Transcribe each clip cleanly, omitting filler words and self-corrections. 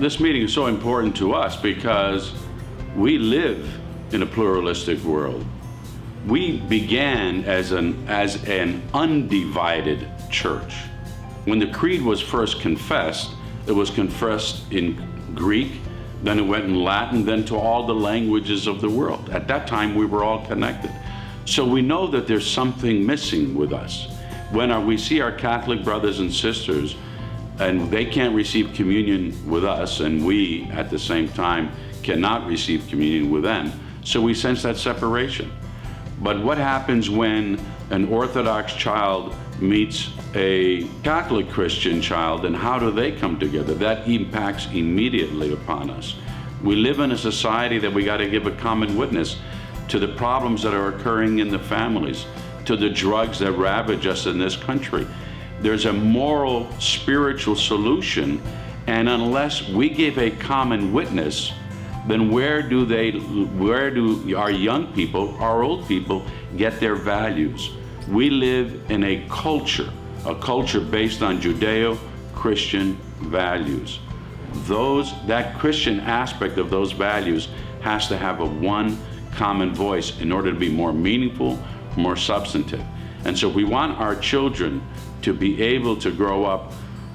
this meeting is so important to us because we live in a pluralistic world. We began as an undivided church. When the creed was first confessed, it was confessed in Greek, then it went in Latin, then to all the languages of the world. At that time, we were all connected. So we know that there's something missing with us. When we see our Catholic brothers and sisters, and they can't receive communion with us, and we, at the same time, cannot receive communion with them, so we sense that separation. But what happens when an Orthodox child meets a Catholic Christian child, and how do they come together? That impacts immediately upon us. We live in a society that we got to give a common witness to the problems that are occurring in the families, to the drugs that ravage us in this country. There's a moral, spiritual solution, and unless we give a common witness, then where do our young people, our old people, get their values? We live in a culture based on Judeo-Christian values. That Christian aspect of those values has to have a one common voice in order to be more meaningful, more substantive. And so we want our children to be able to grow up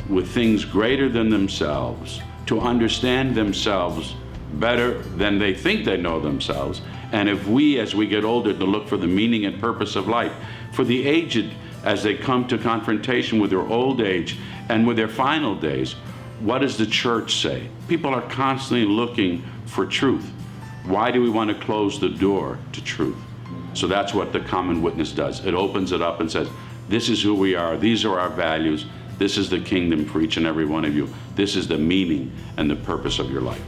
with things greater than themselves, to understand themselves better than they think they know themselves. And if we, as we get older, to look for the meaning and purpose of life, for the aged, as they come to confrontation with their old age and with their final days, what does the church say? People are constantly looking for truth. Why do we want to close the door to truth? So that's what the common witness does. It opens it up and says, this is who we are, these are our values, this is the kingdom for each and every one of you, this is the meaning and the purpose of your life.